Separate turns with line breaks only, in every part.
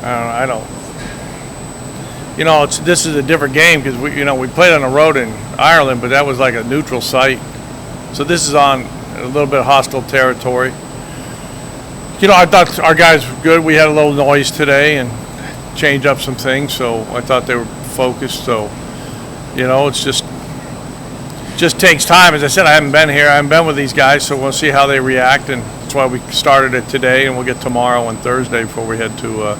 I don't. This is a different game because we played on the road in Ireland, but that was like a neutral site. So this is on a little bit hostile territory. I thought our guys were good. We had a little noise today and changed up some things, so I thought they were focused. So, it's just takes time. As I said, I haven't been here. I haven't been with these guys, so we'll see how they react, and that's why we started it today, and we'll get tomorrow and Thursday before we head to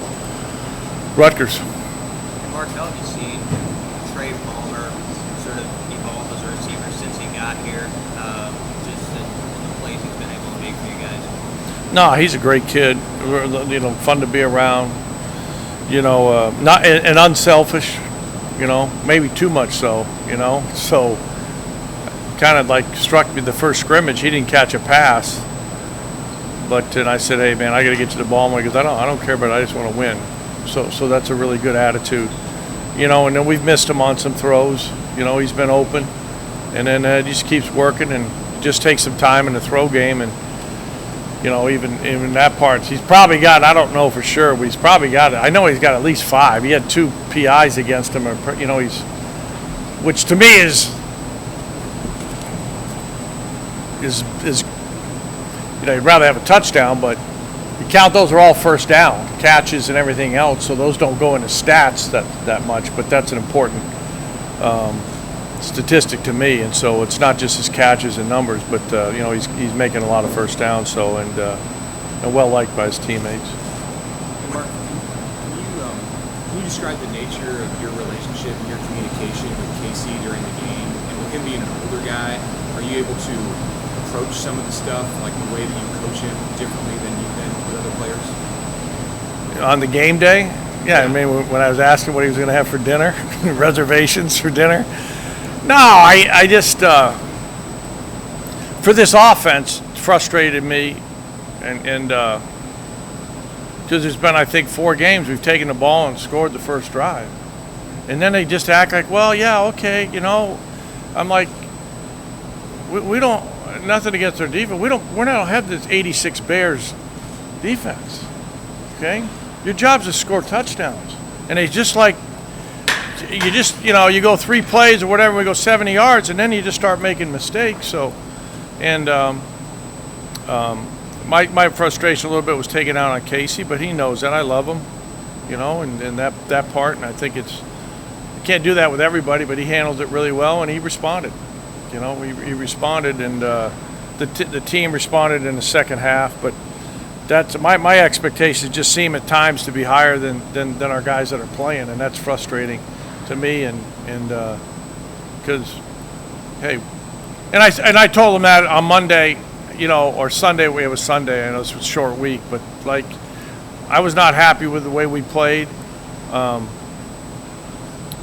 Rutgers.
Mark, how have you seen Trey Palmer sort of evolve as a receiver since he got here? Just in the plays he's been able to make for you guys.
No, he's a great kid. Fun to be around. Not and unselfish. Maybe too much so. So kind of like struck me the first scrimmage. He didn't catch a pass, and I said, "Hey man, I got to get you the ball." Because I don't care about it. I just want to win. So that's a really good attitude. And then we've missed him on some throws. He's been open, and then he just keeps working and just takes some time in the throw game. And even that part, he's probably got. I don't know for sure, but he's probably got it. I know he's got at least 5. He had 2 PIs against him. Which to me is you'd rather have a touchdown, but you count those are all first down catches and everything else, so those don't go into stats that much, but that's an important statistic to me. And so it's not just his catches and numbers, but he's making a lot of first downs, and well liked by his teammates.
Mark, can you describe the nature of your relationship and your communication with Casey during the game? And with him being an older guy, are you able to approach some of the stuff, like the way that you coach him, differently than you've been with other players?
On the game day? Yeah, I mean, when I was asking what he was going to have for dinner, reservations for dinner. No, I just, for this offense, frustrated me, and because there's been, I think, 4 games we've taken the ball and scored the first drive. And then they just act like, well, yeah, okay, I'm like, we don't, nothing against their defense. We don't have this 86 Bears defense, okay? Your job's to score touchdowns. And they just like, you go 3 plays or whatever, we go 70 yards, and then you just start making mistakes. So, and my frustration a little bit was taken out on Casey, but he knows that. I love him, and that part, and I think you can't do that with everybody, but he handled it really well, and he responded. He responded, and the team responded in the second half, but that's my expectations just seem at times to be higher than our guys that are playing, and that's frustrating to me. And because and I told them that on Monday, or Sunday. It was Sunday. I know this was a short week, but like I was not happy with the way we played. I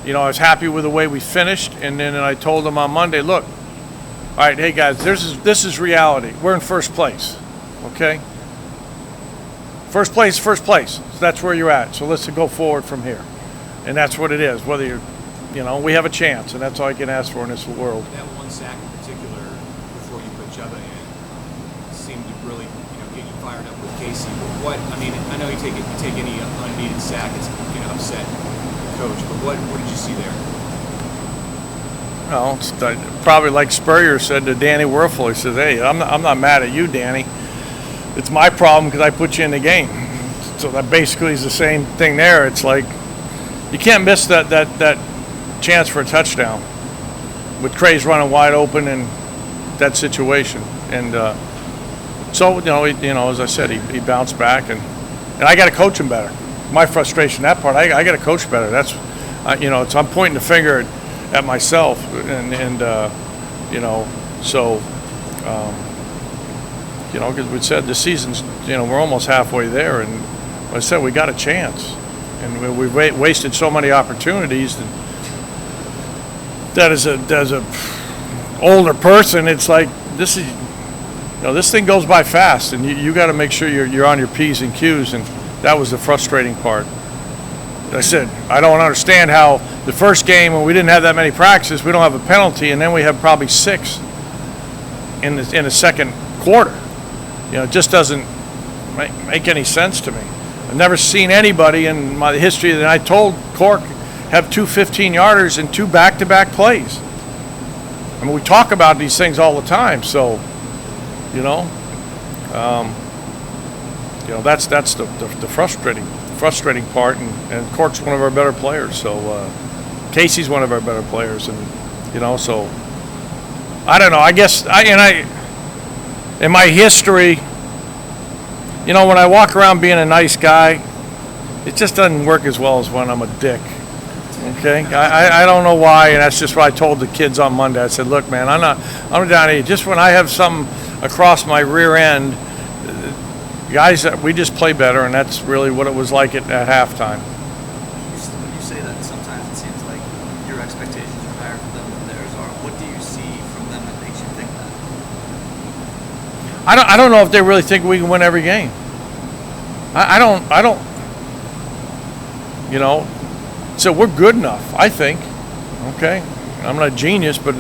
was happy with the way we finished, and then I told them on Monday, look, all right, hey guys, this is reality. We're in first place, okay? First place. So that's where you're at. So let's go forward from here. And that's what it is. Whether we have a chance, and that's all I can ask for in this world.
That one sack in particular, before you put Jubba in, seemed to really, get you fired up with Casey. But I know you take any unneeded sack, it's going to upset the coach. But what did you see there?
Well, it's probably like Spurrier said to Danny Werfel. He says, "Hey, I'm not mad at you, Danny. It's my problem because I put you in the game." So that basically is the same thing there. It's like you can't miss that chance for a touchdown with Trey's running wide open in that situation. And so as I said, he bounced back, and I got to coach him better. My frustration, that part, I got to coach better. That's I'm pointing the finger at myself, and so. Because we said the season's, we're almost halfway there, and I said we got a chance, and we wasted so many opportunities. And that as a older person, it's like this thing goes by fast, and you got to make sure you're on your P's and Q's, and that was the frustrating part. I said I don't understand how the first game when we didn't have that many practices, we don't have a penalty, and then we have probably 6 in the second quarter. It just doesn't make any sense to me. I've never seen anybody in my history that I told Cork have two 15-yarders in two back-to-back plays. I mean, we talk about these things all the time, so, you know, that's the frustrating part, and Cork's one of our better players, so Casey's one of our better players, and, you know, so I don't know. I guess in my history, you know, when I walk around being a nice guy, it just doesn't work as well as when I'm a dick. Okay, I don't know why, and that's just what I told the kids on Monday. I said, look, man, I'm down here. Just when I have something across my rear end, guys, we just play better, and that's really what it was like at halftime.
When you say that, sometimes it seems like your expectations are higher for them than theirs are. What do you see from them that makes you think that?
I don't know if they really think we can win every game. I don't. You know. So we're good enough, I think. Okay, I'm not a genius, but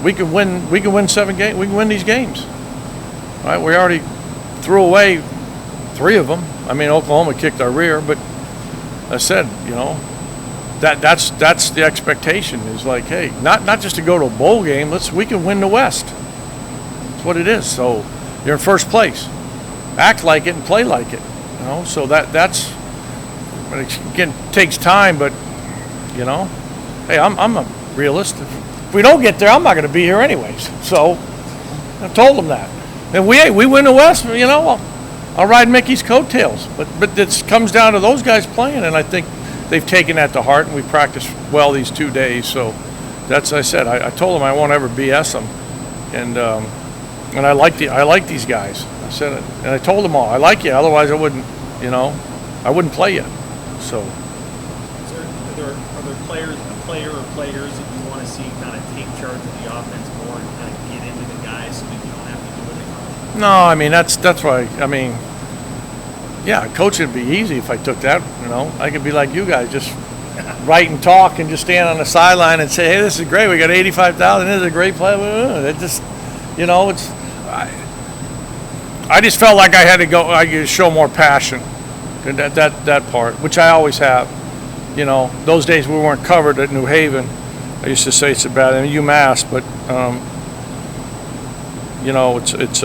we can win. We can win 7 games. We can win these games. All right, we already threw away 3 of them. I mean, Oklahoma kicked our rear, but I said, you know, that's the expectation. Is like, hey, not just to go to a bowl game. We can win the West. That's what it is. So you're in first place. Act like it and play like it. You know, so that's. Again, takes time, but. You know, hey, I'm a realist. If we don't get there, I'm not going to be here anyways. So I told them that. And we win the West, you know, I'll ride Mickey's coattails. But it comes down to those guys playing, and I think they've taken that to heart, and we practiced well these 2 days. So that's, I said, I told them I won't ever BS them, and I like these guys. I said it, and I told them all, I like you. Otherwise, I wouldn't, you know, I wouldn't play you. So.
Are there players that you want to see kind of take charge of the offense more and kind of get into the guys so that you don't have to do it?
No, I mean that's why. I mean, yeah, coaching would be easy if I took that. You know, I could be like you guys, just write and talk and just stand on the sideline and say, "Hey, this is great. We got 85,000. This is a great play." It just, you know, it's. I just felt like I had to go. I could show more passion. That part, which I always have. You know, those days we weren't covered at New Haven. I used to say it's a bad, and UMass, but you know, it's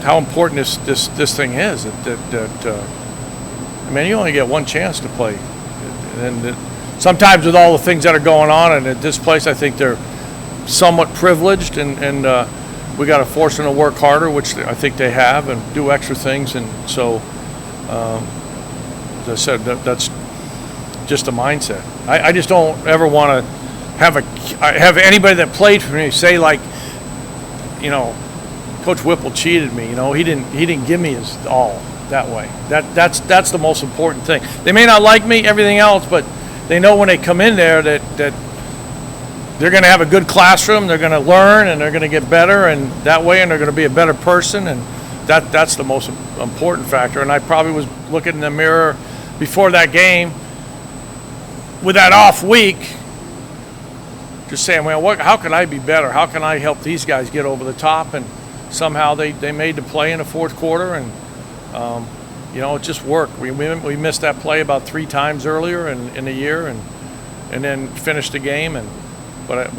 how important this thing is. I mean, you only get one chance to play, and sometimes with all the things that are going on, and at this place, I think they're somewhat privileged, and we got to force them to work harder, which I think they have, and do extra things, and so as I said, that's just a mindset. I just don't ever want to have anybody that played for me say, like, you know, Coach Whipple cheated me. You know, he didn't give me his all that way. That's the most important thing. They may not like me, everything else, but they know when they come in there that they're going to have a good classroom, they're going to learn, and they're going to get better, and that way, and they're going to be a better person, and that's the most important factor. And I probably was looking in the mirror before that game with that off week, just saying, well, how can I be better? How can I help these guys get over the top? And somehow they made the play in the fourth quarter, and you know, it just worked. We missed that play about 3 times earlier in the year, and then finished the game, but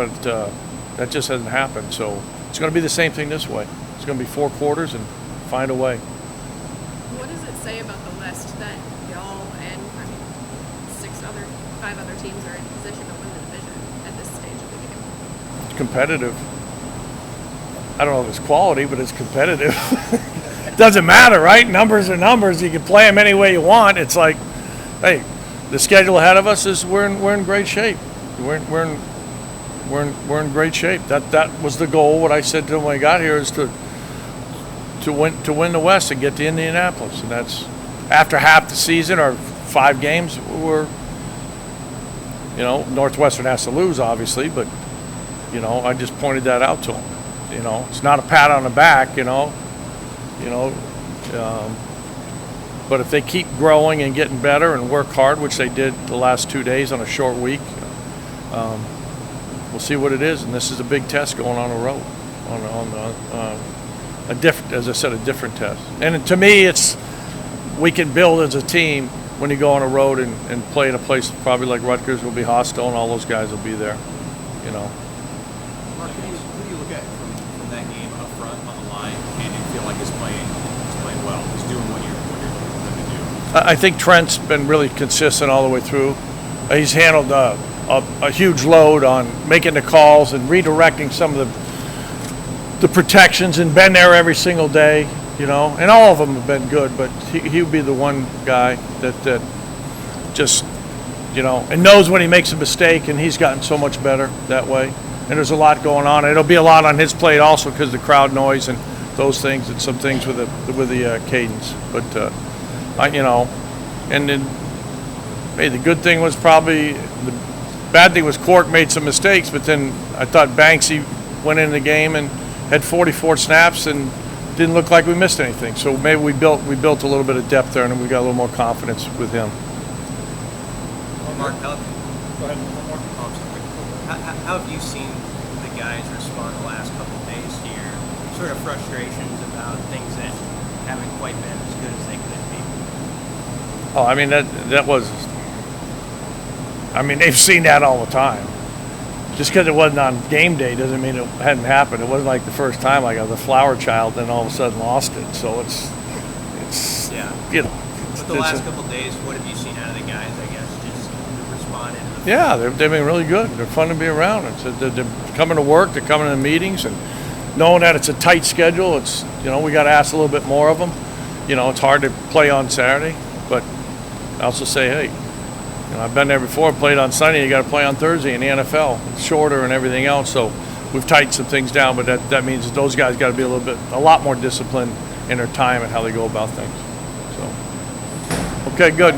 that just hasn't happened. So it's going to be the same thing this way. It's going to be 4 quarters and find a way.
What does it say about the West that y'all and 5 other teams are in position to win the division at this stage of the game?
It's competitive. I don't know if it's quality, but it's competitive. It doesn't matter, right? Numbers are numbers. You can play them any way you want. It's like, hey, the schedule ahead of us is we're in great shape. We're in great shape. That was the goal. What I said to them when I got here is to win the West and get to Indianapolis, and that's after half the season or 5 games. You know, Northwestern has to lose, obviously, but you know, I just pointed that out to them. You know, it's not a pat on the back. You know, but if they keep growing and getting better and work hard, which they did the last 2 days on a short week, we'll see what it is. And this is a big test going on the road, a different, as I said, a different test. And to me, it's we can build as a team when you go on a road and play in a place probably like Rutgers will be hostile, and all those guys will be there, you know.
Mark, who do you look at from that game up front on the line and you feel like is playing well, is doing what you're looking for them to do?
I think Trent's been really consistent all the way through. He's handled a huge load on making the calls and redirecting some of the protections and been there every single day, you know. And all of them have been good, but he would be the one guy that just, you know, and knows when he makes a mistake, and he's gotten so much better that way. And there's a lot going on. It'll be a lot on his plate also because of the crowd noise and those things, and some things with the cadence. But you know, and then hey, the good thing was probably the bad thing was Cork made some mistakes, but then I thought Banksy went in the game and had 44 snaps and didn't look like we missed anything. So maybe we built a little bit of depth there, and we got a little more confidence with him.
Mark, how
Go ahead. One more. Oh, I'm sorry.
how have you seen the guys respond the last couple of days here? Sort of frustrations about things that haven't quite been as good as they could be.
Oh, I mean that was. I mean, they've seen that all the time. Just because it wasn't on game day doesn't mean it hadn't happened. It wasn't like the first time I got the flower child, then all of a sudden lost it. So it's
Yeah.
you know.
But the last couple of days, what have you seen out of the guys? I guess just responding. To the
Yeah, they've been really good. They're fun to be around. They're coming to work. They're coming to the meetings, and knowing that it's a tight schedule. It's, you know, we got to ask a little bit more of them. You know, it's hard to play on Saturday, but I also say, hey, you know, I've been there before. Played on Sunday. You got to play on Thursday in the NFL. It's shorter and everything else. So we've tightened some things down, but that means that those guys got to be a lot more disciplined in their time and how they go about things. So, okay, good.